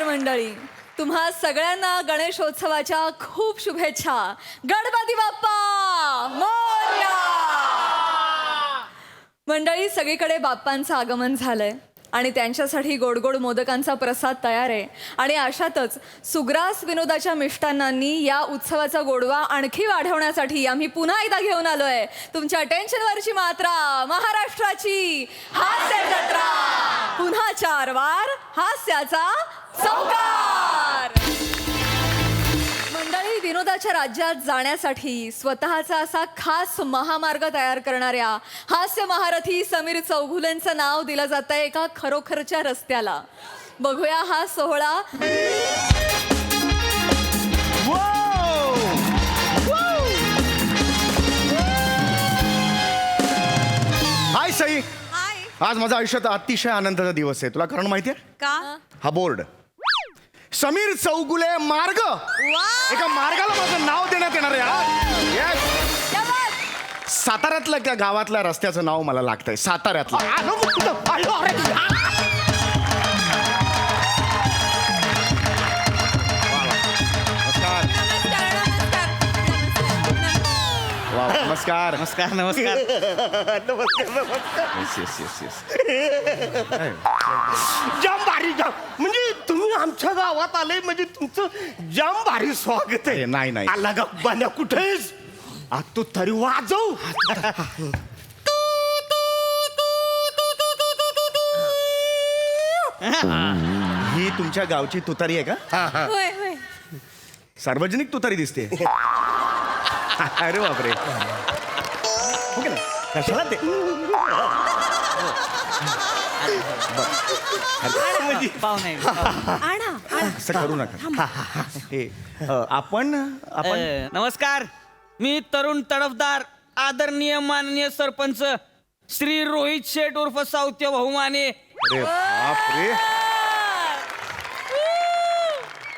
मंडळी, तुम्हा सगळ्यांना गणेशोत्सवाच्या खूप शुभेच्छा. गणपती बाप्पा मोरया. मंडळी, सगळीकडे बाप्पांचं आगमन झालंय आणि त्यांच्यासाठी गोडगोड मोदकांचा प्रसाद तयार आहे. आणि अशातच सुग्रास विनोदाच्या मिष्टांनांनी या उत्सवाचा गोडवा आणखी वाढवण्यासाठी आम्ही पुन्हा एकदा घेऊन आलोय तुमच्या टेन्शनवरची मात्रा, महाराष्ट्राची हास्य जत्रा. पुन्हा 4 वार हास्याचा चौकार. मंडळी, विनोदाच्या राज्यात जाण्यासाठी स्वतःचा असा खास महामार्ग तयार करणाऱ्या हास्य महारथी समीर चौघुलेंचं नाव दिलं जात आहे एका खरोखरच्या रस्त्याला. बघूया हा सोहळा. हाय सई. आज माझा आयुष्यात अतिशय आनंदाचा दिवस आहे. तुला कारण माहितीये का? हा बोर्ड समीर चौगुले मार्ग, एका मार्गाला माझं नाव देण्यात येणार आहे. Yes. साताऱ्यातल्या त्या गावातल्या रस्त्याचं नाव मला लागतंय. साताऱ्यातलं. नमस्कार. नमस्कार नमस्कार. जाम भारी जाम, म्हणजे तुम्ही आमच्या गावात आले म्हणजे तुमचं जाम भारी स्वागत आहे. नाही नाही आला गा बांड्या कुठेस? तू तरी वाजव. ही तुमच्या गावची तुतारी आहे का? होय होय. सार्वजनिक तुतारी दिसते. अरे बापरे. हो की नाही? कशाला ते पाहुणे असं करू नका. हे आपण नमस्कार. मी तरुण तडफदार आदरणीय माननीय सरपंच श्री रोहित शेठ उर्फ साऊत्य बहुमाने. अरे बापरे.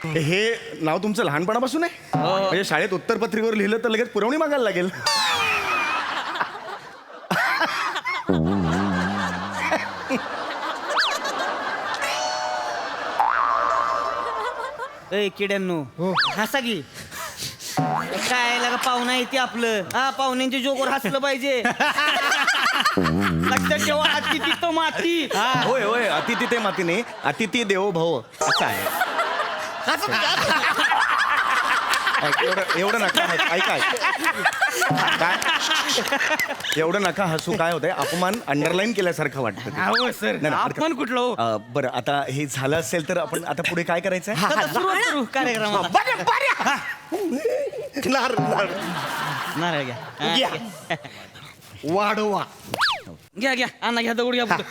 हे नाव तुमचं लहानपणापासून आहे? म्हणजे शाळेत उत्तरपत्रिकेवर लिहिलं तर लगेच पुरवणी मागायला लागेल. ए किड्यांनो, हसा की. काय लागा पाहुणा येते आपलं. हा, पाहुण्यांच्या जोकवर हसलं पाहिजे. लक्षात ठेवा, अतिथी तो माती. होय होय, अतिथी ते माती नाही, अतिथी देवो भव असं आहे. एवढं नका ऐका. काय एवढं नका हसू. काय होतंय, अपमान अंडरलाईन केल्यासारखं वाटतं. हो सर. आपण कुठलं बरं, आता हे झालं असेल तर आपण आता पुढे काय करायचंय? सुरुवात करू कार्यक्रमाला. नारळ घ्या. वाढवा. घ्या घ्या. अन्ना घ्या, दगड घ्या पुढं.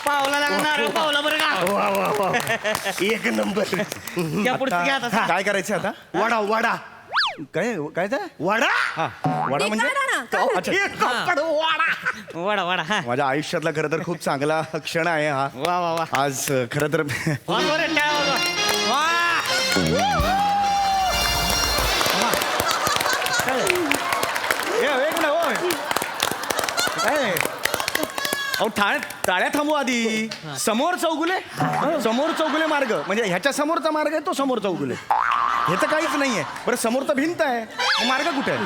पावला लागणार. पावला बरं का. वा वा वा, एक नंबर. घ्या पुढचं घ्या आता. काय करायचं आता? वडा वडा काय काय ते? वडा. हा, वडा म्हणजे अच्छा. वडा. वाडा वाडा. हा. माझ्या आयुष्यातला खरं तर खूप चांगला क्षण आहे हा. वा वा वा. आज खरं तर टाळ्या थांबू आधी. समोर चौगुले मार्ग म्हणजे ह्याच्या समोरचा मार्ग आहे, तो समोर चौगुले. ह्याचं काहीच नाहीये. बरं, समोर तर भिंत आहे, मार्ग कुठे आहे?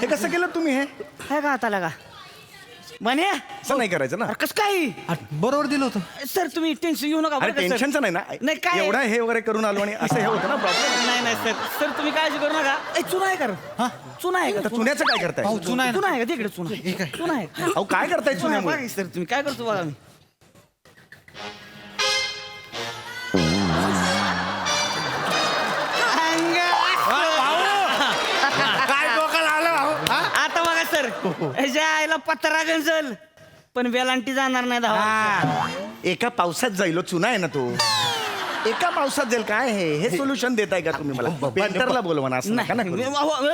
हे कसं केलं तुम्ही? हे का आता लागा म्हणे असं नाही करायचं ना. कस काय बरोबर दिलं होतं सर. तुम्ही टेन्शन घेऊ नका. अरे बरं का, सर? टेन्शनचं नाही ना. नाही, काय? एवढा हे वगैरे करून आलो आणि असं हे होतं ना प्रॉब्लेम. नाही नाही सर. सर तुम्ही काळजी करू नका. चुना आहे का? चुना आहे का? चुन्याचं काय करताय? चुना आहे का? तिकडे चुना. चुना आहे का? अहो काय करताय चुन्यामुळे? बघा सर, तुम्ही काय करतो बघा. मी काय डोकं आलं भाऊ? आता बघा सर, ह्याच्या पत्रा गंजल पण वेलांटी जाणार नाही. धावा. एका पावसात जाईल हो, चुना आहे ना तो. एका पावसात जाईल. काय हे सोल्युशन देताय का तुम्ही मला? पेंटरला बोलवा ना. असं नका ना करू.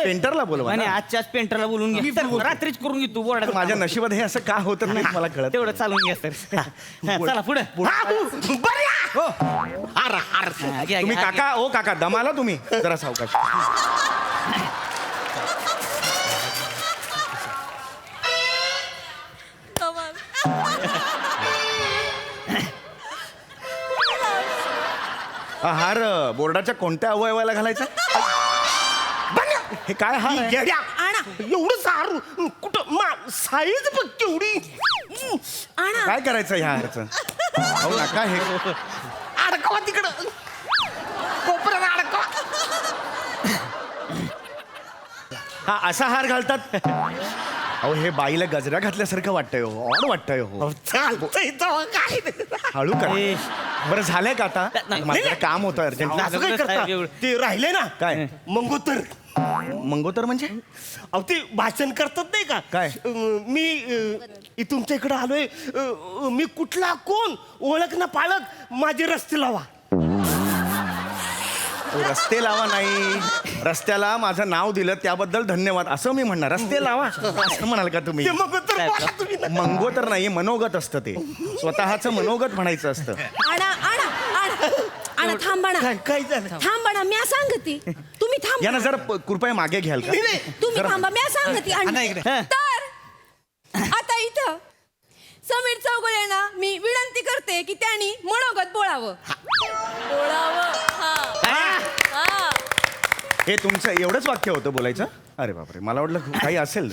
पेंटरला बोलवा आणि ना. आजच्याच पेंटरला बोलून घ्या. सर, रात्रीच करून घेतो बोर्डात. माझ्या नशिबात हे असं का होतं नाही मला कळत. तेवढं चालून घ्या सर. चला पुढे. हो. तुम्ही काका, ओ काका, दमाला तुम्ही जरा सावकाश. हा हार बोर्डाच्या कोणत्या अवयवाला घालायचा? हे काय हार आहे? येड्या. एवढं सारू कुठं साईज बघ केवढी. काय करायचं ह्या हारचं? हो ना काय हे अडकवा तिकडं कोपऱ्यात अडकवा. हा असा हार घालतात? अहो हे बाईला गजरा घातल्यासारखं वाटतंय हो, ऑड वाटतंय हो. चालतंय तेव्हा काय हळू करा. बरं झालंय का आता? माझं जरा काम होतं अर्जंट. असं काय करता? ते राहिले ना काय? मंगोतर. मंगोतर म्हणजे? अहो ते भाषण करतात नाही का? काय? मी तुमच्या इकडे आलोय. मी कुठला कोण ओळख ना पाळक माझे रस्ते लावा. रस्ते लावा नाही, रस्त्याला माझं नाव दिलं त्याबद्दल धन्यवाद असं मी म्हणणार. रस्ते लावा असं म्हणाल का तुम्ही? ते मंगोतर बोला तुम्ही ना. मंगोतर नाही, मनोगत असतं ते. स्वतःचं मनोगत म्हणायचं असतं. आणा थांबा ना. काय झालं? थांबा ना, म्या सांगती. तुम्ही थांबा. यांना जरा कृपया मागे घ्याल का? तुम्ही जरा- थांबा, म्या सांगती. तर आता इथं समीर चौगुलेंना मी विनंती करते की त्यांनी मनोगत बोलावं. हे तुमचं एवढंच वाक्य होतं बोलायचं? अरे बापरे, मला वाटलं काही असेल.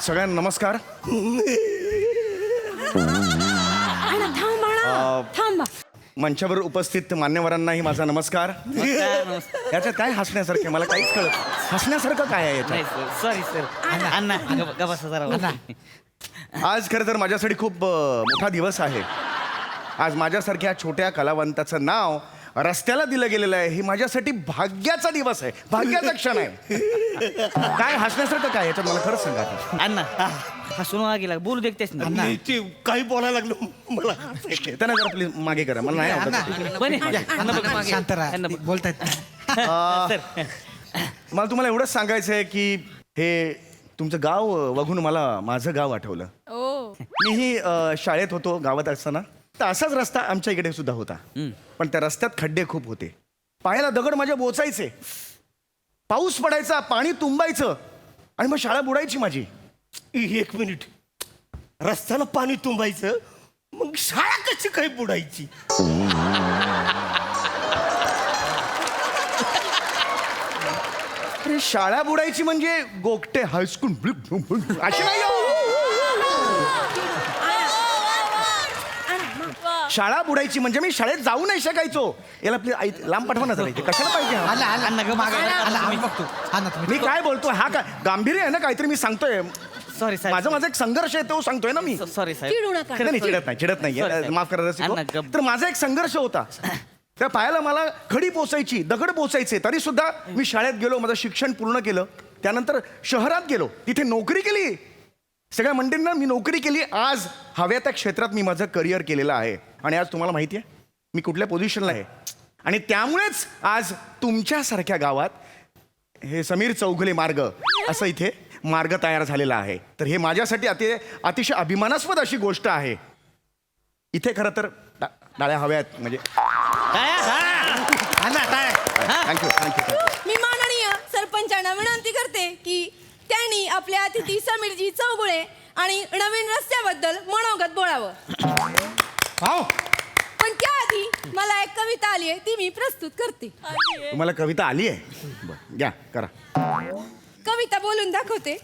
सगळ्यांना नमस्कार. आणा थांबा ना. थांबा. मंचावर उपस्थित मान्यवरांनाही माझा नमस्कार. याच्यात काय हसण्यासारखं आहे? मला काहीच कळत. हसण्यासारखं काय आहे याच्यात? Sorry sir. अण्णा गबासा जरा. आज खरं तर माझ्यासाठी खूप मोठा दिवस आहे. आज माझ्यासारख्या छोट्या कलावंताचं नाव रस्त्याला दिलं गेलेलं आहे. ही माझ्यासाठी भाग्याचा दिवस आहे, भाग्याचा क्षण आहे. काय हसण्यासारखं काय याच्यात मला खरंच सांगा. अण्णा हसून गेला, बोलू देखतेस ना. नाही, ते काही बोलायला लागलं मला. त्यांना जरा प्लीज मागे करा, मला नाही आवडत. पण अण्णा बघ मागे. शांत राहा. अण्णा बघ. बोलतायत. मला तुम्हाला एवढंच सांगायचं आहे की हे तुमचं गाव बघून मला माझं गाव आठवलं. मीही शाळेत होतो गावात असताना. तर असाच रस्ता आमच्या इकडे सुद्धा होता. पण त्या रस्त्यात खड्डे खूप होते. पायाला दगड माझ्या बोचायचे. पाऊस पडायचा, पाणी तुंबायचं आणि मग शाळा बुडायची माझी. 1 मिनिट. रस्त्याला पाणी तुंबायचं मग शाळा कशी काही बुडायची? अरे शाळा बुडायची म्हणजे गोगटे हायस्कूल अशी नाही हो. शाळा बुडायची म्हणजे मी शाळेत जाऊ नाही शकायचो. याला प्लीज आई लांब पाठवा ना जरा इथे. कशाला पाहिजे हा? आला आला अण्णा ग मागे. आम्ही बघतो. आणा तुम्ही. मी काय बोलतोय हा काय गांभीर्य आहे ना काहीतरी मी सांगतोय. सॉरी साहेब. माझा एक संघर्ष आहे तो सांगतोय ना मी. सॉरी साहेब. चिडू नका. नाही चिडत नाही Sorry, sorry. माफ करा रसिको. अण्णा, गप. तर माझा एक संघर्ष होता. त्या पायाला मला खडी पोचायची, दगड पोचायचे, तरी सुद्धा मी शाळेत गेलो, माझं शिक्षण पूर्ण केलं. त्यानंतर शहरात गेलो, तिथे नोकरी केली. सगळ्या मंडळींना मी नोकरी केली. आज हव्या त्या क्षेत्रात मी माझं करिअर केलेलं आहे. आणि आज तुम्हाला माहिती आहे मी कुठल्या पोझिशनला आहे. आणि त्यामुळेच आज तुमच्यासारख्या गावात हे समीर चौगुले मार्ग असं इथे मार्ग तयार झालेला आहे. तर हे माझ्यासाठी अतिशय अभिमानास्पद अशी गोष्ट आहे. इथे खरं तर टाळ्या हव्यात म्हणजे. Thank you thank you. मी माननीय सरपंचांना विनंती करते की त्यांनी आपल्या अतिथी समीरजी चौगुळे आणि नवीन रस्त्याबद्दल मनोगत बोलावं. पण त्याआधी मला एक कविता आली आहे, ती मी प्रस्तुत करते. तुम्हाला कविता आली आहे? बरं घ्या करा. कविता बोलून दाखवते.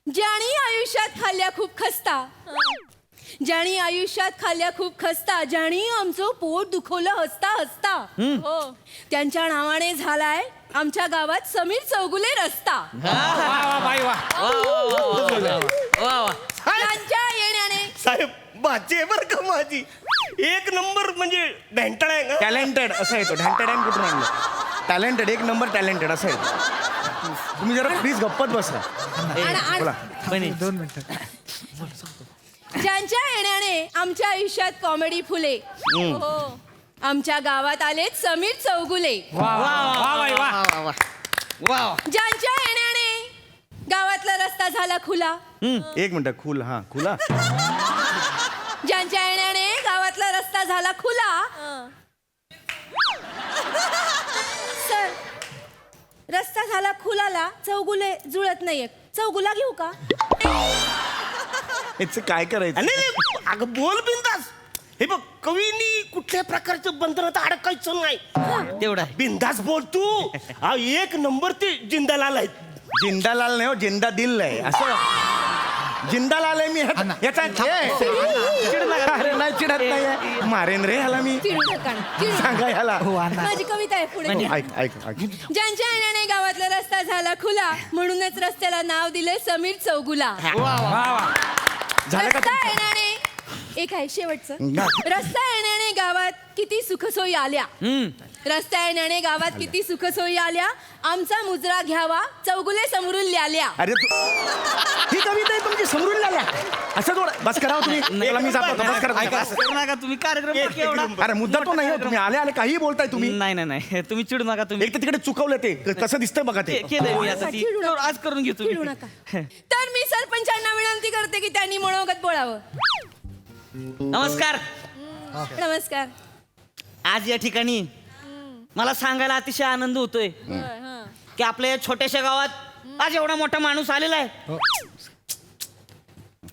ज्यानी आयुष्यात खाल्ल्या खूप खस्ता, ज्यानी आयुष्यात खाल्ल्या खूप खस्ता, ज्यानी आमचं पोट दुखवलं हसता हसता, हो त्यांच्या नावाने झालाय आमच्या गावात समीर चौगुले रस्ता. त्यांच्या येण्याने साहेब बाचे बर का माझी 1 नंबर म्हणजे ढेंटाळ आहे का? टॅलेंटेड असं येतो. ढॅन्टेड कुठून आणलं? टॅलेंटेड 1 नंबर टॅलेंटेड असं येतो. तुम्ही जरा प्लीज गप्पत बसा. बोला. 2 मिनिटं. ज्यांच्या येण्याने आमच्या आयुष्यात कॉमेडी फुले, हो आमच्या गावात आलेत समीर चौगुले. ज्यांच्या येण्याने गावातला रस्ता झाला खुला, 1 मिनिट. खुला खुला. ज्यांच्या येण्याने गावातला रस्ता झाला खुला. सर रस्ता झाला खुलाला चौगुले जुळत नाहीये. चौगुला घेऊ का? याचं काय करायचं? नाही, नाही, अगं बोल बिंदास. हे बघ कवीनी कुठल्या प्रकारचं बंधनात अडकायचं नाही तेवढा आहे. बिंदास बोल तू हा एक नंबर ते जिंदालाल आहेत जिंदालाल नाही हो जिंदा दिल आहे असं जिंदालाल आहे मी याचा अरे नाही चिडत नाही मारेन रे ह्याला मी चिडू नका ना, चिडू नका. सांगा ह्याला हो अण्णा माझी कविता आहे पुढे ऐक ऐक ऐक ज्यांच्या येण्याने गावातला रस्ता झाला खुला म्हणूनच रस्त्याला नाव दिले समीर चौगुला झालं का रस्ता तुमचं? येण्याने एक आहे शेवटचं ना. रस्ता येण्याने गावात किती सुखसोयी आल्या रस्ता येण्याने गावात किती सुखसोयी आल्या आमचा मुजरा घ्यावा चौगुले समोरून ल्याल्या अरे ही कविता आहे तुमची समरून लागल्या असं थोडं बस करा हो तुम्ही त्याला मी जातो बस करा ऐका, करू नका तुम्ही कार्यक्रम बघा एवढा. अरे मुद्दा तो नाही हो तुम्ही आले आले काही बोलताय तुम्ही नाही नाही नाही तुम्ही चिडू नका तुम्ही एक तर तिकडे चुकवलं ते कसं दिसतंय बघा ते केलंय मी आता ती. चिडू नका. आज करून घेतो चिडू नका तर मी सरपंचांना विनंती करते की त्यांनी मनोगत बोलावं नमस्कार नमस्कार आज या ठिकाणी मला सांगायला अतिशय आनंद होतोय की आपल्या या छोट्याशा गावात आज एवढा मोठा माणूस आलेला आहे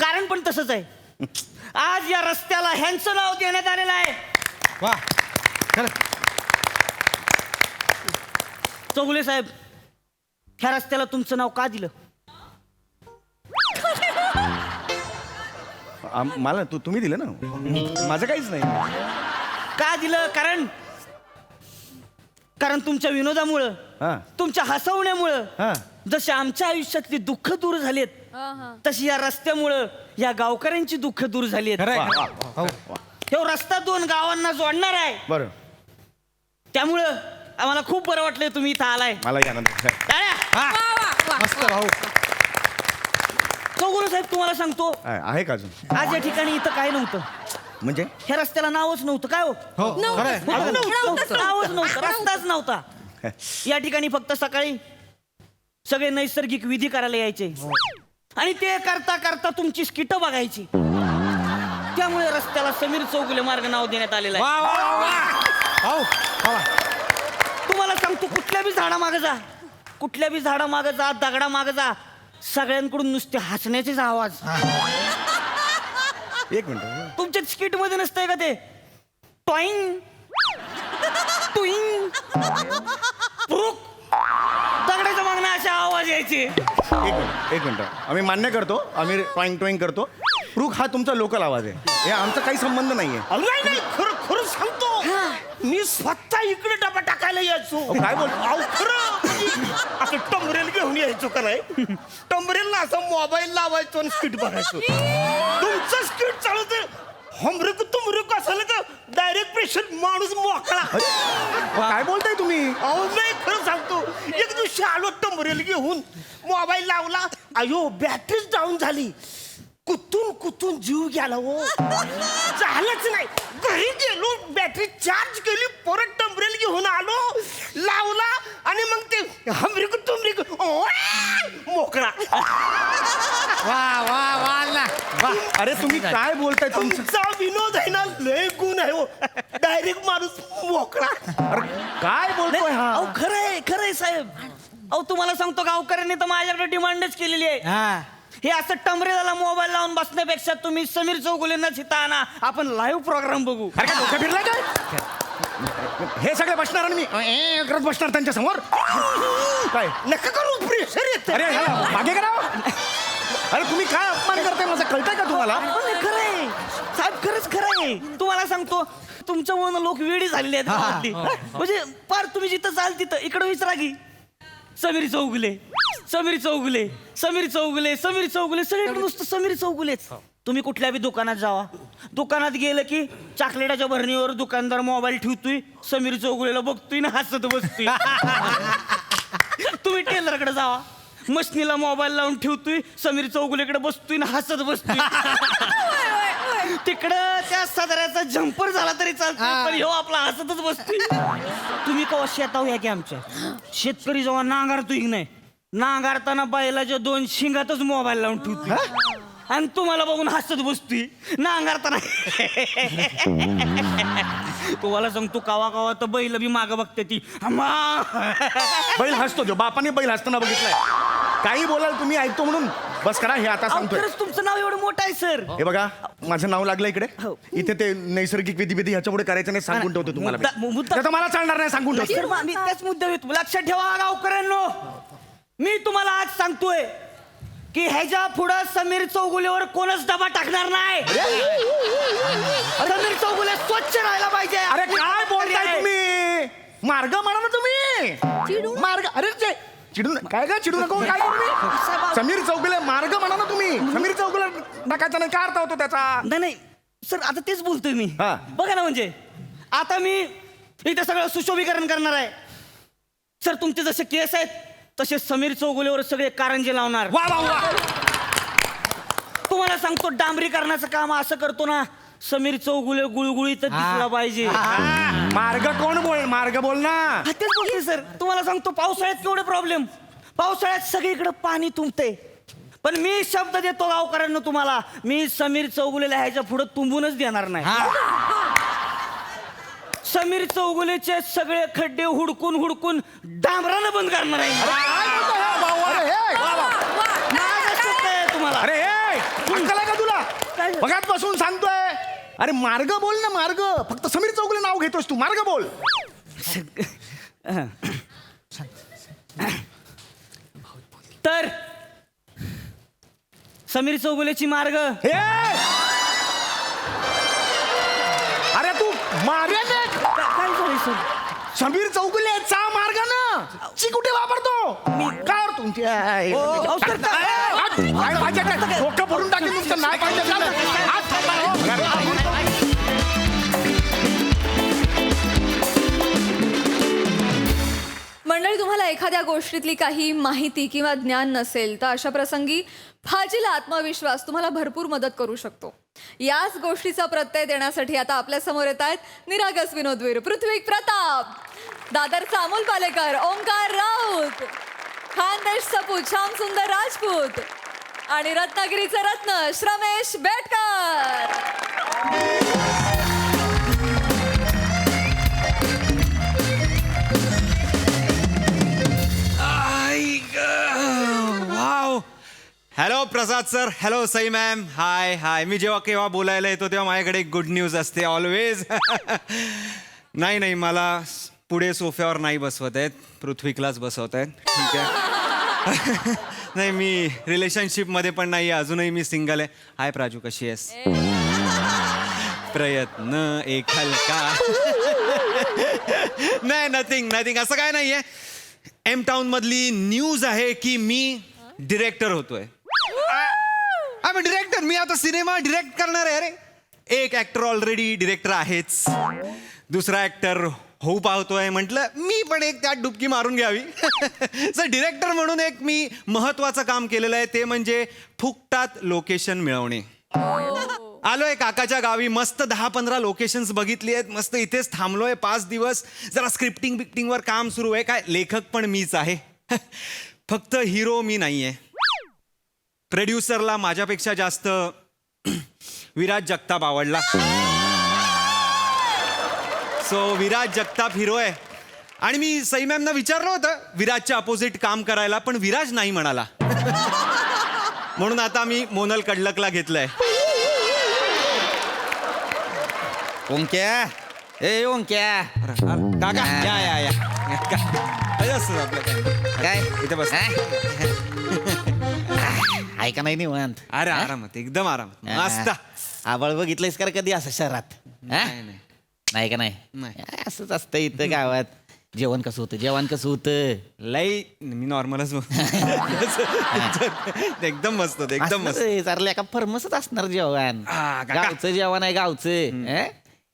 कारण पण तसंच आहे आज या रस्त्याला ह्यांचं नाव देण्यात आलेलं आहे वा खरं चौगुले साहेब ह्या रस्त्याला तुमचं नाव का दिलं मला तुम्ही दिलं ना माझं काहीच नाही का दिलं कारण तुमच्या विनोदामुळं हा तुमच्या हसवण्यामुळं हा जसे आमच्या आयुष्यातली दुःख दूर झालीत तशी या रस्त्यामुळं या गावकऱ्यांची दुःख दूर झालीत खरं आहे. वा, वा, हो. हे रस्ता 2 गावांना जोडणार आहे बरं त्यामुळं आम्हाला खूप बरं वाटलं तुम्ही इथं आलाय मलाही आनंद आहे. टाळ्या. हा. मस्त भाऊ चौगुले साहेब तुम्हाला सांगतो आहे का अजून आज या ठिकाणी इथं काय नव्हतं म्हणजे ह्या रस्त्याला नावच नव्हतं काय हो हो खरं आहे. नावच नव्हतं रस्ताच नव्हता या ठिकाणी फक्त सकाळी सगळे नैसर्गिक विधी करायला यायचे आणि ते करता करता तुमची स्किट बघायची त्यामुळे रस्त्याला समीर चौगुले मार्ग नाव देण्यात आलेलं आहे वा वा वा हो वा तुम्हाला सांगतो कुठल्या बी झाडामागं जा कुठल्या बी झाडामागं जा दगडामागं जा सगळ्यांकडून नुसते हसण्याचेच आवाज एक मिनिट तुमच्या स्किट मध्ये नसतंय का ते टॉईंग टुईंग प्रुक दगडाच्या मागणं असे आवाज यायचे एक मिनिट आम्ही मान्य करतो आम्ही टॉईंग टॉईंग करतो प्रूक हा तुमचा लोकल आवाज आहे हे आमचा काही संबंध नाहीये नाही नाही खरं खरं सांगतो मी स्वतः इकडे डबा टाकायला यायचो काय बोलतो? अहो, खरं असं टंबरेल घेऊन यायचो का नाही टंबरेलला असं मोबाईल लावायचो आणि स्किट बघायचो तुमचं स्किट चालवते हमरेक तुमरेक असेल का डायरेक्ट प्रेशर माणूस मोकळा काय बोलताय तुम्ही अहो नाही खरं सांगतो एक दिवशी आलो टंबरेल घेऊन मोबाईल लावला अयो बॅटरीच डाऊन झाली कुतून कुतून जीव गेला हो झालंच नाही घरी गेलो बॅटरी चार्ज केली परत टंबरेल घेऊन आलो लावला आणि मग ते हमरिक तुमरिक मोकळा वा वा वा अण्णा वा अरे तुम्ही काय बोलताय तुमचं तुमचा विनोद आहे ना लय गुण आहे हो डायरेक्ट माणूस मोकळा अरे काय बोलतोय हा अहो खरंय साहेब अहो तुम्हाला सांगतो गावकऱ्यांनी तर माझ्याकडे डिमांडच केलेली आहे हा हे असं टमरेला मोबाईल लावून बसण्यापेक्षा तुम्ही समीर चौगुलेंना चिता आणा आपण लाईव्ह प्रोग्राम बघू अरे काय डोकं फिरलं काय हे सगळे बसणार आणि मी करत बसणार त्यांच्या समोर काय नका करू प्रेशर येत अरे ह्याला मागे करा अरे तुम्ही काय अपमान करताय माझं कळतंय का तुम्हाला खरंय साहेब खरंच खरंय तुम्हाला सांगतो तुमच्यामुळे लोक वेळी झालेले आहेत गावातली. म्हणजे पार तुम्ही जिथं जाल तिथं इकडे विचारा की समीर चौगुले समीर चौगुले समीर चौगुले समीर चौगुले सगळीकडे नुसतं समीर चौगुलेच तुम्ही कुठल्या बी दुकानात जावा दुकानात गेलं की चॉकलेटाच्या भरणीवर दुकानदार मोबाईल ठेवतोय समीर चौगुलेला बघतोय ना हसत बसतोय तुम्ही टेलरकडे जावा मशनीला मोबाईल लावून ठेवतोय समीर चौगुलेकडे बसतोय ना हसत बसतोय तिकडं त्या सदऱ्याचा जम्पर झाला तरी चालतोय पण ह्यो आपला हसतच बसतोय तुम्ही कवा शेताव या की आमच्या शेतकरी जेव्हा नांगारतोय की नाही नांगारताना बैलाच्या 2 शिंगातच मोबाईल लावून ठेवतोय आणि तुम्हाला बघून हसत बसतोय नांगारताना तुम्हाला सांगतो कावा कावा तर बैल बी माग बघते ती अम्मा. बैल हसतो तो बापाने बैल हसताना बघितलाय काही बोलाल तुम्ही ऐकतो म्हणून बस करा हे आता अहो, सांगतोय. खरंच तुमचं नाव एवढं मोठं आहे सर. हे बघा माझं नाव लागलं इकडे. हो. इथे ते नैसर्गिक विधी ह्याच्या पुढे करायचं नाही सांगून ठेवतो तुम्हाला मुद्दा- तर मला चालणार नाही सांगून ठेवतो. सर, मी त्याच मुद्द्यावर येतो. लक्षात ठेवा गावकऱ्यांनो, मी तुम्हाला आज सांगतोय की ह्याच्या पुढं समीर चौगुलेवर कोणच डबा टाकणार नाही. समीर चौगुले स्वच्छ राहायला पाहिजे. अरे काय बोलताय तुम्ही? मार्ग म्हणा ना तुम्ही. मार्ग अरे चिडू काय का चिडू नको काय तुम्ही? समीर चौगुले मार्ग म्हणा ना तुम्ही. समीर चौगुले टाकायचा नाही, काय अर्थ होतो त्याचा? नाही सर, आता तेच बोलतोय मी. हा. बघा ना, म्हणजे आता मी इथे सगळं सुशोभीकरण करणार आहे. सर, तुमचे जसे केस आहेत तसे समीर चौगुलेवर सगळे कारंजे लावणार. वा वा वा. तुम्हाला सांगतो, डांबरीकरणाचं काम असं करतो ना, समीर चौगुले गुळगुळीत दिसला पाहिजे. मार्ग कोण बोल? मार्ग बोल ना. हा, तेच बोलते सर. तुम्हाला सांगतो, पावसाळ्यात केवढे प्रॉब्लेम. पावसाळ्यात सगळीकडे पाणी तुंबते, पण मी शब्द देतो गावकऱ्यांना तुम्हाला, मी समीर चौगुलेला ह्याच्या पुढे तुंबूनच देणार नाही. समीर चौगुलेचे सगळे खड्डे हुडकून हुडकून डांबरानं बंद करणार आहे. माझा शब्द आहे तुम्हाला. अरे हे अक्कल आहे का तुला? काय? बघात बसून सांगतोय. अरे मार्ग बोल ना, मार्ग. फक्त समीर चौगुले नाव घेतोस तू. मार्ग बोल. तर समीर चौगुलेची मार्ग. हे अरे तू मार्याने काय झालं सर? समीर चौगुलेचा मार्ग ना ची कुठे वापरतो? काय तुमची अहो, सर, काय पाहिजे काय? डोकं फोडून टाकेल तुमचं. नाही पाहिजे का? हात थांबा. मंडळी, तुम्हाला एखाद्या गोष्टीतली काही माहिती किंवा ज्ञान नसेल तर अशा प्रसंगी फाजील आत्मविश्वास तुम्हाला भरपूर मदत करू शकतो. याच गोष्टीचा प्रत्यय देण्यासाठी आता आपल्या समोर येत आहेत निरागस विनोदवीर पृथ्वी प्रताप, दादरचा अमोल पालेकर, ओंकार राऊत, खानदेश सपूत श्याम सुंदर राजपूत आणि रत्नागिरीचे रत्न श्रमेश बेटकर. वाव. हॅलो प्रसाद सर, हॅलो सई मॅम, हाय हाय. मी जेव्हा केव्हा बोलायला येतो तेव्हा माझ्याकडे गुड न्यूज असते ऑलवेज. नाही मला पुढे सोफ्यावर नाही बसवत आहेत, पृथ्वीकलाच बसवत आहेत. ठीक आहे. नाही, मी रिलेशनशिपमध्ये पण नाही आहे, अजूनही मी सिंगल आहे. हाय प्राजू, कशी आहेस? प्रयत्न एक हलका. नाही, नथिंग असं काय नाहीये. एम टाउन मधली न्यूज आहे की मी डिरेक्टर होतोय. डिरेक्टर, मी आता सिनेमा डिरेक्ट करणार आहे. अरे, एक ऍक्टर ऑलरेडी डिरेक्टर आहेच, दुसरा ऍक्टर होऊ पाहतोय. म्हटलं मी पण एक त्यात डुबकी मारून घ्यावी. सर, डिरेक्टर म्हणून एक मी महत्वाचं काम केलेलं आहे, ते म्हणजे फुकटात लोकेशन मिळवणे. आलोय काकाच्या गावी, मस्त 10-15 लोकेशन्स बघितली आहेत, मस्त इथेच थांबलोय 5 दिवस. जरा स्क्रिप्टिंग बिक्टिंगवर काम सुरू आहे. काय, लेखक पण मीच आहे. फक्त हिरो मी नाहीये. प्रोड्युसरला माझ्यापेक्षा जास्त विराज जगताप आवडला. सो विराज जगताप हिरो आहे. आणि मी सई मॅमना विचारलं होतं विराजच्या अपोजिट काम करायला, पण विराज नाही म्हणाला. म्हणून आता मी मोनल कडलकला घेतलंय. ओंक्या, ए ओंक्या, काका या काय असतं आपलं काय? काय इथे बस. ऐका नाही निवांत. अरे आरामात, एकदम आरामात, मस्त. आबळ बघितलंयस का कधी असं शहरात? नाही. नाही का? नाही नाही. असंच असतं इथं गावात. जेवण कसं होतं? लई मी नॉर्मलच एकदम मस्त होतं, एकदम मस्त. चाललंय का? फर्मसच असणार जेवण. हा, काका. गावचं जेवण आहे, गावचं.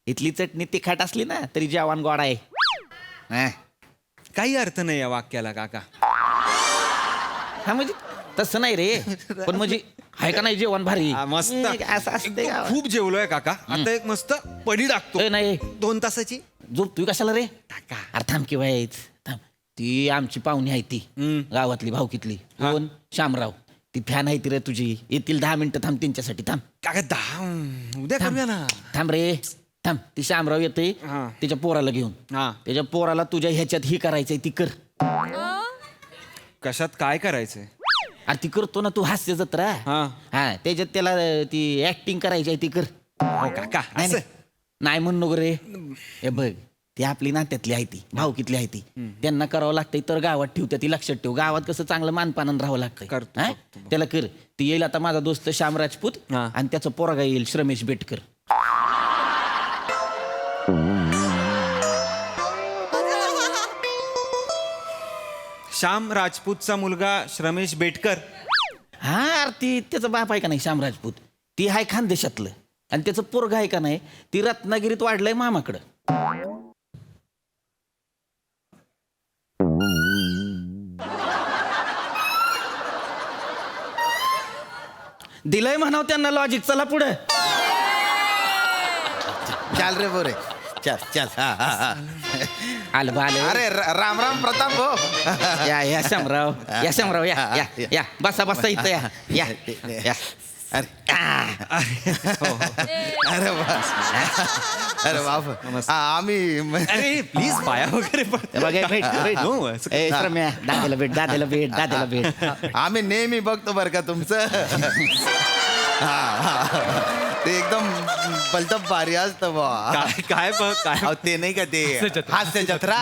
इथली चटणी तिखट असली ना तरी जेवण गोड आहे. काही अर्थ नाही या वाक्याला काका. हा, म्हणजे तसं नाही रे, पण म्हणजे आहे का नाही जेवण भारी? हा, मस्त. असं असते एकदम खूप जेवलोय काका. आता एक मस्त पडी टाकतो. नाही 2 तासाची. झोप तू कशाला रे? टाका. अरे थांब किंवा यायच थांब. ती आमची पाहुणी आहे, ती गावातली भावकीतली. कोण? शामराव. ती फॅन आहे ती रे तुझी. येतील 10 मिनिटं, थांब त्यांच्यासाठी. थांब काका 10 उद्या करूया ना. थांब रे थांब. ती शामराव येते हा. त्याच्या पोराला घेऊन. हा. त्याच्या पोराला तुझ्या ह्याच्यात ही करायचंय, ती कर. कशात काय करायचंय? अरे ती करतो ना तू हास्य जत्रा हा. हा त्याच्यात त्याला ती ऍक्टिंग करायची आहे ती कर. हो काका नाही, असं नाही. नाही म्हणू नको रे. हे बघ ती आपली नात्यातली आहे ती भाऊकीतली आहे ती त्यांना करावं लागतंय तर गावात ठेवत्या ती लक्षात ठेव. गावात कसं चांगलं मानपानानं राहावं लागतंय. करतो, हा? बघतो. त्याला कर. ती येईल आता माझा दोस्त श्याम राजपूत हा. आणि त्याचा पोरगा येईल श्रमेश बेटकर. श्याम राजपूतचा मुलगा श्रमेश बेटकर. हा अरे ती त्याचा बाप आहे का नाही श्याम राजपूत ती आहे खानदेशातलं आणि त्याचं पोरगा आहे का नाही ती रत्नागिरीत वाढलंय मामाकडं. दिलंय म्हणाव त्यांना लॉजिक. चला पुढे. चल रे बोरे चल चल आलं बा आलं. अरे राम राम प्रताप हो या शामराव या या बसा बसा इथं या या. अरे अरे बस अरे बाप आम्ही अरे प्लीज पाया वगैरे हे बघ, हे भेट भेट. No, असं ए, श्रम्या, दादाला भेट. आम्ही नेहमी बघतो बरं का तुमचं ते एकदम भलतं भारी असतं बा काय अहो, ते नाही का ते हास्य जत्रा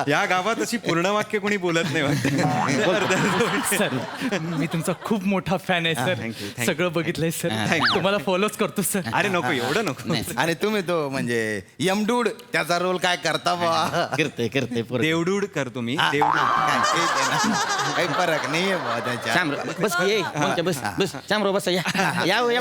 या गावात अशी पूर्ण वाक्य कोणी बोलत नाही वाटतं. सर मी तुमचा खूप मोठा फॅन आहे thank you, सर. thank सगळं बघितलंय सर. Thank you. तुम्हाला फॉलोच करतो सर. अरे नको एवढं नको. आणि तुम्ही तो म्हणजे यमडूड त्याचा रोल काय करता बा करते पोरं. देवडूड करतो मी हा, देवडूड. काय ते आहे ना. काही फरक नाहीये बा त्याच्या शामराव बस की, ये मग बस शामराव बसा या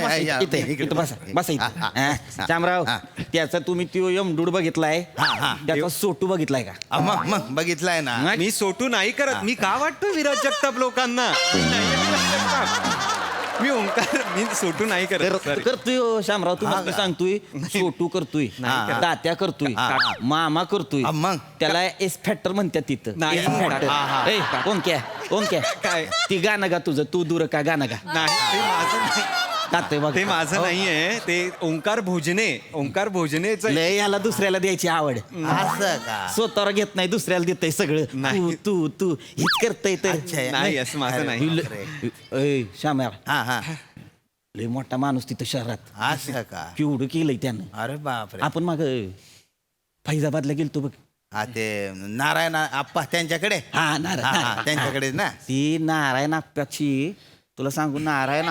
बसा या, इथे इकडे इथं बसा इथं. हा, शामराव त्याचा तुम्ही तो यमडूड बघितलाय त्याचा सोटू बघितलाय का? मग बघितलाय ना मी सोटू नाही करत. मी का वाटतो विराज जगताप लोकांना? मी नाही विराज जगताप. मी ओंकार मी सोटू नाही करत सर. करतोय हो, शामराव तुम्हाला सांगतोय सोटू करतोय दात्या करतोय मामा करतोय मग? त्याला एस फॅक्टर म्हणतात तिथं. नाही. S factor. ए, ओंक्या काय? ती गाणं गा तुझं तू दूर का गाणं गा. नाही ते माझं नाही. गातोय बघ. ते माझं नाहीये. ते ओंकार भोजनेचं लय याला दुसऱ्याला द्यायची आवड. असं का स्वतःवर घेत नाही दुसऱ्याला देतय सगळं. नाही. तू हेच करतय तर. अच्छा. नाही असं माझं नाही. श्याम्या हा लय मोठा माणूस तिथं शहरात असं का केवढं केलंय त्यानं. अरे बापरे आपण माग फैजाबादला गेलतो बघ. हा ते नारायण आप्पा त्यांच्याकडे हा त्यांच्याकडे ना ती नारायण आप्पाची तुला सांगू नारायण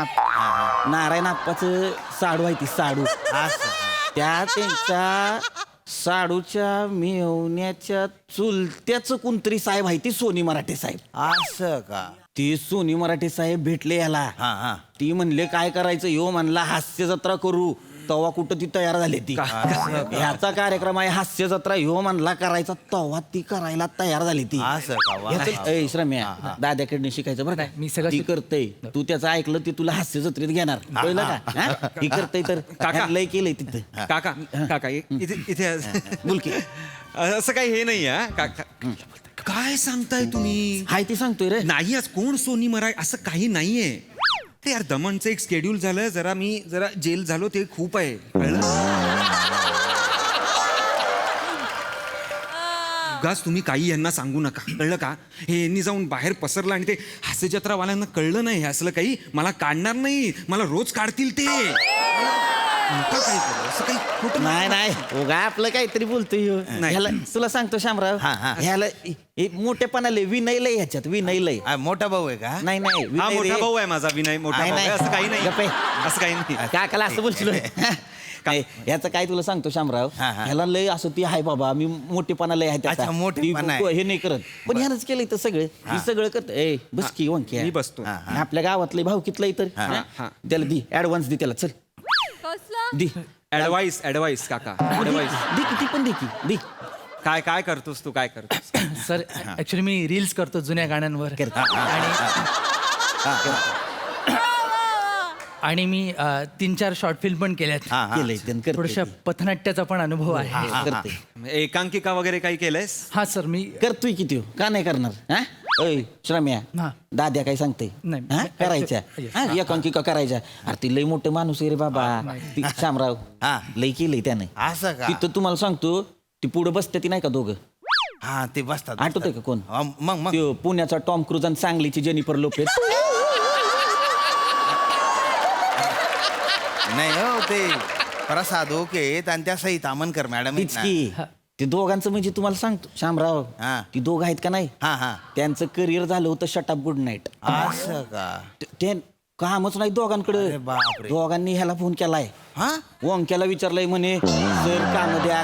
आप्पाचं साडू आहे ती साडू. असं त्या त्यांच्या साडूच्या मेवण्याच्या चुलत्याचं कोणतरी साहेब आहे ती सोनी मराठे साहेब. असं का ती सोनी मराठे साहेब भेटले याला. हा ती म्हणले काय करायचं यो म्हणला हास्य जत्रा करू. तवा कुठं ती तयार झाली ती. ह्याचा कार्यक्रम आहे हास्य जत्रा ह्यो म्हणला करायचा तवा ती करायला तयार झाली ती. असं का वा. ए श्रम्या दाद्याकडनं शिकायचं बरं नाही, का मी सगळं ती करतय तू त्याचं ऐकलं ती तुला हास्य जत्रेत घेणार कळलं का? हा? ती करतय तर काका. लय केलंय तिथं. काका इथे बोल की. असं काही हे नाही हा काका. काय सांगताय तुम्ही? हाय ती सांगतोय रे. नाही आज कोण सोनी मराठी असं काही नाहीये. ते यार दमनचं एक स्केड्यूल झालं मी जरा जेल झालो ते खूप आहे कळलं? उगाच तुम्ही काही यांना सांगू नका कळलं का? हे यांनी जाऊन बाहेर पसरलं आणि ते हास्य जत्रावाल्यांना कळलं नाही हे असलं काही मला काढणार नाही. मला रोज काढतील ते. नका काही करू, असं काही खोटं नाही उगा आपलं काहीतरी बोलतोय ह्यो. नाही. ह्याला तुला सांगतो शामराव ह्याला मोठेपणा लय विनय लय ह्याच्यात विनय लय. मोठा भाऊ आहे का नाही हा विनय मोठा रे. भाऊ आहे माझा विनय मोठा नाही, भाऊ आहे. नाही. असं काही नाही गप्प आहे. असं काही नाही. काकाला असं बोलशील काय ह्याचं काय तुला सांगतो शामराव ह्याला लय असं ती आहे बाबा मी मोठेपणा लय आहे त्याचा. अच्छा, मोठेपणा आहे. ती हे नाही करत पण ह्यानंच केलंय तर सगळं ही सगळं करत. ए बस की वंक्या. मी बसतो. आपल्या गावातले भाऊकीतलं तर हा. त्याला दी ऍडव्हान्स दे त्याला चल कसला दी ऍडवाइस काका ऍडवाइस. दे किती पण दे की दी. काय करतोस तू काय करतोस? सर ऍक्च्युली मी रील्स करतो जुन्या गाण्यांवर आणि मी 3-4 शॉर्ट फिल्म पण केल्यात. केलंय त्यानं करतोय थोड्याशा ते. पथनाट्याचा पण अनुभव आहे. करते एकांकिका वगैरे काही केलंयस? हा सर मी करतोय किती हो? का नाही करणार हा? ओय श्रम्या हा. दाद्या काय सांगते नाही. करायच्या Yes. एकांकिका करायच्या. अरे ती लय मोठं माणूस आहे रे बाबा ती शामराव लय केलंय त्यानं. असं का तिथं तुम्हाला सांगतो ती पुढे बसते ती नाही का दोघं हा ते बसतात आठवतंय का कोण? मग त्यो पुण्याचा टॉम क्रूज आणि सांगलीची जेनिफर लोपेज नाही हो ते प्रसाद ओके आणि त्या सई तामनकर मॅडम तीच की ते दोघांचं म्हणजे तुम्हाला सांगतो शामराव हा. ती दोघं आहेत का नाही हा हा त्यांचं करिअर झालं होतं शटअप गुड नाईट असं का ते कामच नाही दोघांकडे अरे बापरे. दोघांनी ह्याला फोन केलाय हा ओंक्याला विचारलंय म्हणे सर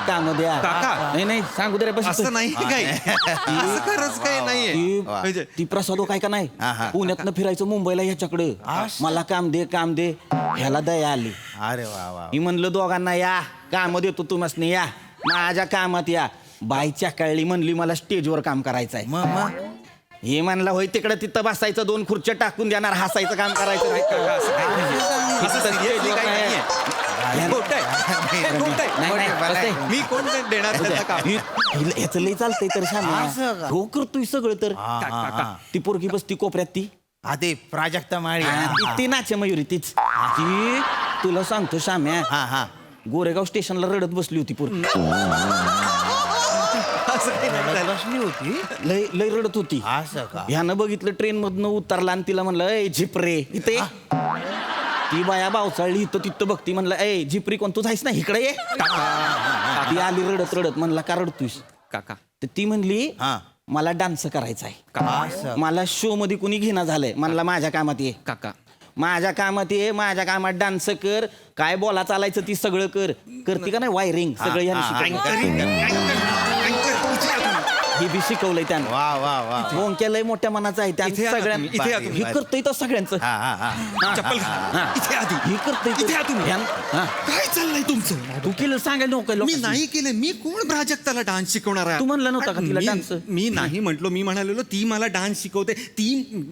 काम द्या काका. नाही सांगू दे रे बस असं नाही काही असं खरंच काही नाहीये म्हणजे ती प्रसाद काय का नाही हा, हा. पुण्यातनं फिरायचं मुंबईला ह्याच्याकडे मला काम दे ह्याला दया आली अरे वा वा मी म्हणलं दोघांना या काम देतो तुम्हाला या माझ्या कामात या बाईच्या कळली म्हणली मला स्टेजवर काम करायचं आहे मग हे म्हणलं होय तिकडे तिथं बसायचं 2 खुर्च्या टाकून देणार हसायचं काम करायचं नाही का? असं seriously काही नाहीये. खोटं आहे. हे खोटं आहे. नाही, मला- कसं आहे? मी कोण देणार त्याचं काम ह्याचं लय चालतंय तर असं का? हो करतोय सगळं तर ती पोरगी बसती कोपऱ्यात ती हा ते प्राजक्ता माळी ती नाचे मयुरी तीच ती तुला सांगतो शाम्या हा हा गोरेगाव स्टेशनला रडत बसली होती पोरगी असं काही नाही. बसली होती लय रडत होती असं का ह्यानं बघितलं ट्रेन मधनं उतरला आणि तिला म्हणलं ए झिपरे इथे ये." ती बाया बावचाळली इथं तिथं बघती म्हणलं ए झिपरी कोण तू जायस ना इकडे ये ती आली रडत म्हणला का रडतोयस काका तर ती म्हणली हा मला डान्स करायचा आहे असं मला शो मध्ये कुणी घेणं झालंय म्हणला माझ्या कामात ये काका माझ्या कामात डान्स कर काय बोला चालायचं ती सगळं करते का नाही वायरिंग सगळं हे बी शिकवलंय त्यानं वा वा वा बोंक्या लय मोठ्या मनाचं आहे त्या इथे या सगळ्या तुम्ही, इथे या तुम्ही. हे करतोय तर सगळ्यांचं हा हा हा चप्पल घाला. इथे आधी हे करतोय इथे या तुम्ही. हा. काय चाललंय तुमचं तू केलं सांगायला नको मी लोकांनी. नाही केलं मी कोण प्राजक्ताला डान्स शिकवणार आहे तू म्हणला नव्हता का तिला मी- डान्स? मी नाही म्हटलो मी म्हणालेलो ती मला डान्स शिकवते ती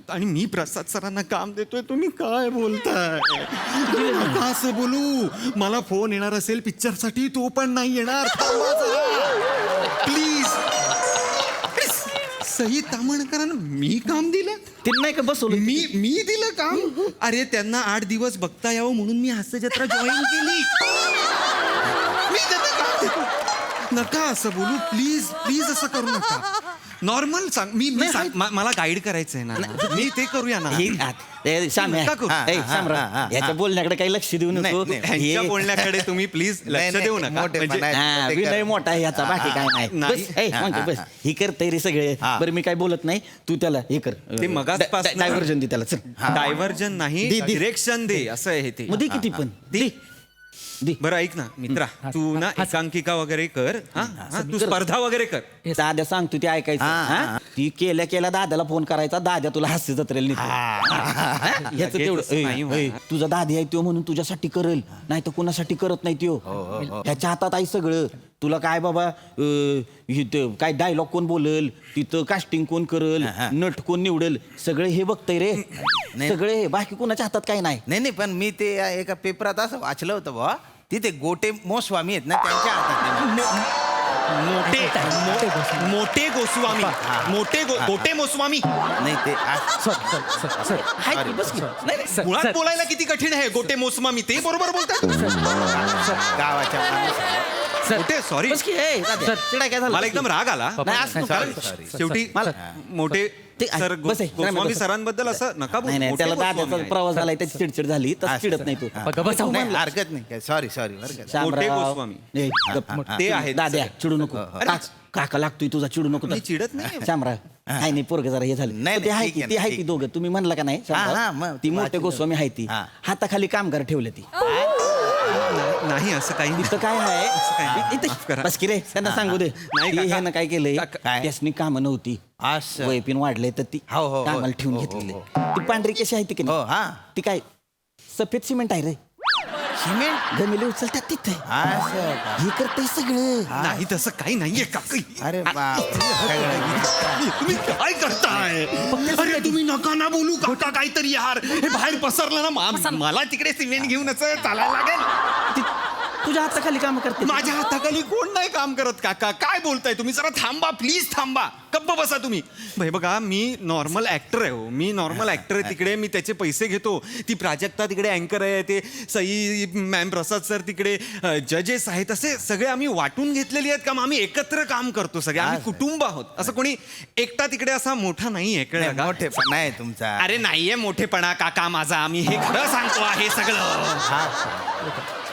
आणि मी प्रसाद सरांना काम देतोय तुम्ही काय बोलताय नका असं बोलू मला फोन येणार असेल पिक्चर साठी तो पण नाही येणार प्लीज सही तामणकरांना मी काम दिलं ते नाही का बसवलं मी दिलं काम अरे त्यांना 8 दिवस बघता यावं म्हणून मी हास्य जत्रा जॉईन केली मी त्यांना काम देतो नका असं बोलू प्लीज असं करू नका नॉर्मल सांग मला गाईड करायचंय ना मी ते करूया ना शाम्या नका करू. याच्या बोलण्याकडे काही लक्ष देऊ नको ह्यांच्या बोलण्याकडे तुम्ही प्लीज लक्ष देऊ नका म्हणजे विनय मोठा आहे याचा बाकी काय नाही नाही. बस, म्हणजे बस ही करतय रे सगळे बरं मी काय बोलत नाही तू त्याला हे कर ते मगाचपासनं- डायव्हर्जन दे त्याला चल डायव्हर्जन नाही दे. डिरेक्शन दे असं आहे ते मग दे किती पण दे बरं ऐक ना मित्रा तू ना एकांकिका वगैरे कर हा तू स्पर्धा वगैरे कर दाद्या सांगतो ते ऐकायचं हा? ती केल्या दाद्याला फोन करायचा दाद्या तुला हास्य जत्रेला नेतो. ह्याचं तेवढं लगेच नाही होणार. तुझा दादी आहे तो म्हणून तुझ्यासाठी करल नाही तर कुणासाठी करत नाही त्यो ह्याच्या हातात आहे सगळं तुला काय बाबा इथं काय डायलॉग कोण बोलल तिथं कास्टिंग कोण करल नट कोण निवडल सगळे हे बघतय रे सगळे हे बाकी कोणाच्या हातात काही नाही नाही पण मी ते एका पेपरात असं वाचलं होतं बा तिथे गोटे मोस्वामी आहेत ना त्यांच्या हातात मोठे गोस्वामी गोटे मोस्वामी नाही ते हाय की, बस की. नाही, नाही. मुळात बोलायला किती कठीण आहे गोटे मोस्वामी ते बरोबर बोलतात गावाच्या गोटे सॉरी बस की, हे, दाद्या, चिडाय काय झालं? मला एकदम राग आला नाही, असं नको. सॉरी शेवटी मला- मोठे ते- सर बस आहे, गोस्वामी बस. सरांबद्दल असं नका बोलू. नाही नाही मोठे त्याला गोस्वामी दाद्याचा आहेत. प्रवास झालाय त्याची चिडचिड झाली तर चिडत नाही तू बस, हो, म्हणलं. हरकत नाही सॉरी बरं का मोठे शामराव. गोस्वामी. ए, गप. ते आहेत दाद्या चिडू नको अरे. काका लागतोय तुझा चिडू नको मी चिडत नाही. शामराव नाही नाही पोरग जरा हे झालं नाही, पण ते आहे ठीक ती आहे, ती आहे ठीक ती दोघं तुम्ही म्हणला का नाही शामराव? हा, मग ती मोठे गोस्वामी आहे ती हा. हाताखाली कामगार ठेवले ती नाही असं काही नाही. इथं काय काही नाही. आहे माफ करा. बस की रे त्यांना सांगू दे नाही, ती काका. ह्यानं काय केलंय काय? त्यासनी कामं नव्हती असं वयपिन वाढले तर ती हो, हो, हो. कामाला ठेवून हो, हो, घेतलेली हो. ती पांढरी कशी आहे ती की हो नाही? हा ती काय सफेद सिमेंट आहे रे सिमेंट गमिले उचलतात तिथे असं का? हे करतंय सगळं नाही तसं काही नाहीये काका अरे बाप तुम्ही काय करताय अरे तुम्ही नका ना बोलू काका काहीतरी यार हे बाहेर पसरलं ना मला तिकडे सिमेंट घेऊन असं चालायला लागेल तुझ्या हाताखाली काम करते. माझ्या हाताखाली कोण नाही काम करत काका. काय बोलताय तुम्ही? जरा थांबा प्लीज, थांबा. गप्प बसा तुम्ही. भाई बघा, मी नॉर्मल ऍक्टर आहे हो. मी नॉर्मल ऍक्टर आहे तिकडे. मी त्याचे पैसे घेतो. ती प्राजक्ता तिकडे अँकर आहे, ते सई मॅम, प्रसाद सर तिकडे जजेस आहेत. असे सगळे आम्ही वाटून घेतलेली आहेत काम. आम्ही एकत्र काम करतो सगळे. आम्ही कुटुंब आहोत. असं कोणी एकटा तिकडे असा मोठा नाहीये, कळलं का? मोठेपणा आहे तुमचा. अरे नाहीये मोठेपणा काका माझा. आम्ही हे खरं सांगतो आहे सगळं.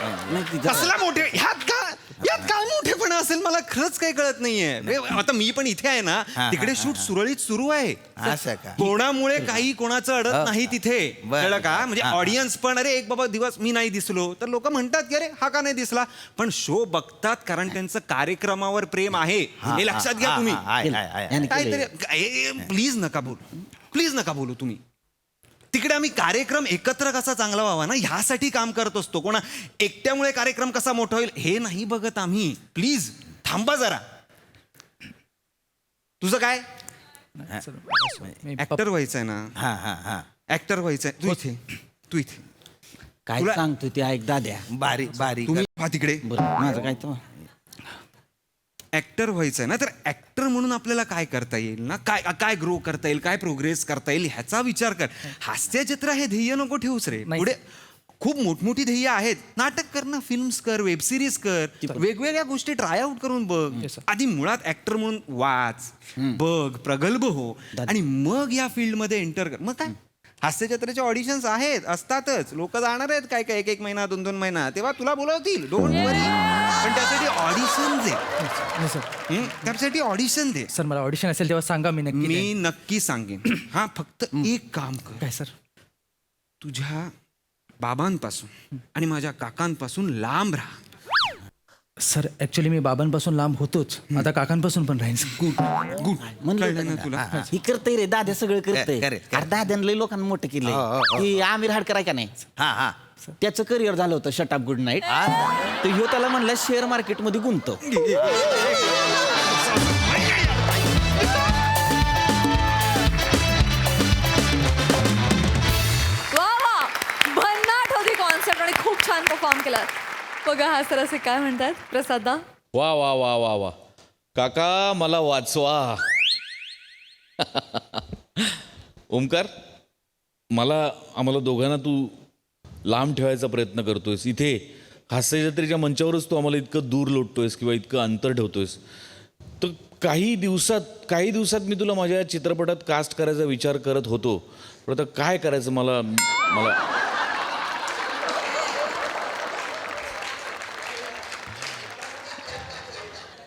नाही, ती जरा- कसला मोठे यात काय मोठेपणा असेल मला खरंच काही कळत नाहीये. आता मी पण इथे आहे ना, तिकडे शूट सुरळीत सुरू आहे. असं का? कोणामुळे काही कोणाचं अडत नाही तिथे, बरं. कळलं का? म्हणजे ऑडियन्स पण, अरे एक बाबा दिवस मी नाही दिसलो तर लोक म्हणतात की अरे हा का नाही दिसला, पण शो बघतात कारण त्यांचं कार्यक्रमावर प्रेम आहे. हे लक्षात घ्या तुम्ही. याने केलंय. काहीतरी प्लीज नका बोलू, प्लीज नका बोलू तुम्ही. तिकडे आम्ही कार्यक्रम एकत्र कसा चांगला व्हावा ना, ह्यासाठी काम करत असतो. कोणा एकट्यामुळे कार्यक्रम कसा मोठा होईल हे नाही बघत आम्ही. प्लीज थांबा जरा. तुझं काय? ऍक्टर व्हायचंय ना? ऍक्टर व्हायचंय. तू इथे काय तुला- सांगतो ते ऐक दाद्या. बारीक बारीक. तुम्ही पहा तिकडे. बरं माझं काय तर ऍक्टर व्हायचंय ना, तर ऍक्टर म्हणून आपल्याला काय करता येईल ना, काय काय ग्रो करता येईल, काय प्रोग्रेस करता येईल ह्याचा विचार कर. हास्यचित्र हे ध्येय नको ठेवूस रे. नाही. पुढे खूप मोठमोठी ध्येय आहेत. नाटक कर ना, फिल्म्स कर, वेब सिरीज कर, वेगवेगळ्या गोष्टी ट्राय आउट करून बघ. आधी मुळात ऍक्टर म्हणून वाच, बघ, प्रगल्भ हो, आणि मग या फील्डमध्ये एंटर कर. मग काय, हास्यचित्राचे ऑडिशन्स असतातच. लोक जाणार आहेत काय काय, एक महिना, 2 महिना, तेव्हा तुला बोलावतील. डोंट वरी. पण त्यासाठी ऑडिशन दे. नाही सर. त्यासाठी ऑडिशन दे. सर मला ऑडिशन असेल तेव्हा सांगा, मी नक्की मी देईन. नक्की सांगेन. हा, फक्त एक काम कर. काय सर? तुझ्या बाबांपासून आणि माझ्या काकांपासून लांब राहा. सर ऍक्च्युली मी बाबांपासून लांब होतोच, आता काकांपासून पण राहीन. गुड. म्हणलं कळलं ना होतं तुला? ही करतय रे दाद्या, सगळं करतय. करेल. अरे दाद्यानं लय लोकांना मोठं केलंय. की आमिर हाडकर आहे का नाही, हा त्याचं करिअर झालं होतं शट अप गुड नाईट. तर ह्यो त्याला म्हणला शेअर मार्केटमध्ये गुंतव. वा वा, भन्नाट होती कॉन्सेप्ट आणि खूप छान परफॉर्म केला. बघा हा सर असे काय म्हणतात. प्रसादा, वा वा वा वा वा, काका मला वाचवा. ओमकार, आम्हाला दोघांना तू लांब ठेवायचा प्रयत्न करतोयस. इथे हास्यजत्रेच्या मंचावरच तू आम्हाला इतकं दूर लोटतोयस किंवा इतकं अंतर ठेवतोयस. तर काही दिवसात मी तुला माझ्या चित्रपटात कास्ट करायचा विचार करत होतो, पण आता काय करायचं मला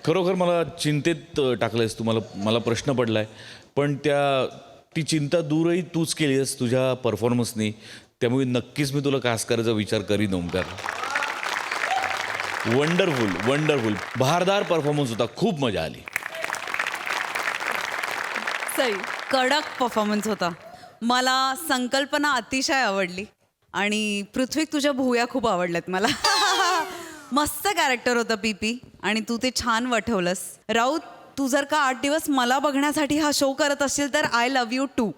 खरोखर मला चिंतेत टाकलंयस तू. मला प्रश्न पडलाय, पण ती चिंता दूरही तूच केली आहेस तुझ्या परफॉर्मन्सनी. त्यामुळे नक्कीच मी तुला कास्ट करायचा विचार करीन. ओमकार, वंडरफुल बहारदार परफॉर्मन्स होता. खूप मजा आली. सई, कडक परफॉर्मन्स होता. मला संकल्पना अतिशय आवडली आणि पृथ्वी तुझ्या भुवया खूप आवडल्यात मला. मस्त कॅरेक्टर होतं पीपी, आणि तू ते छान वठवलंस. राऊत, तू जर का 8 दिवस मला बघण्यासाठी हा शो करत असशील तर आय लव्ह यू टू.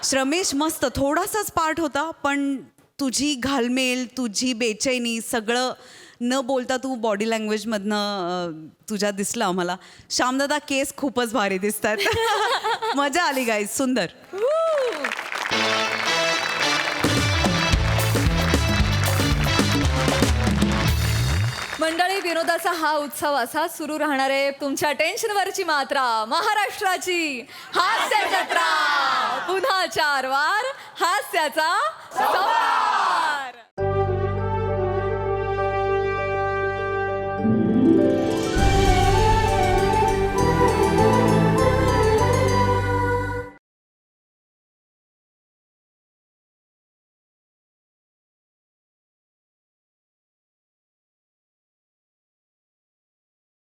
श्रमेश, मस्त थोडासाच पार्ट होता, पण तुझी घालमेल, तुझी बेचैनी, सगळं न बोलता तू बॉडी लँग्वेजमधनं तुझ्या दिसलं आम्हाला. श्यामदादा, केस खूपच भारी दिसतात. मजा आली गाईज, सुंदर. मंडळी, विनोदाचा हा उत्सव असा सुरू राहणार आहे. तुमच्या टेन्शनवरची मात्रा, महाराष्ट्राची हास्य जत्रा. पुन्हा 4 वार हास्याचा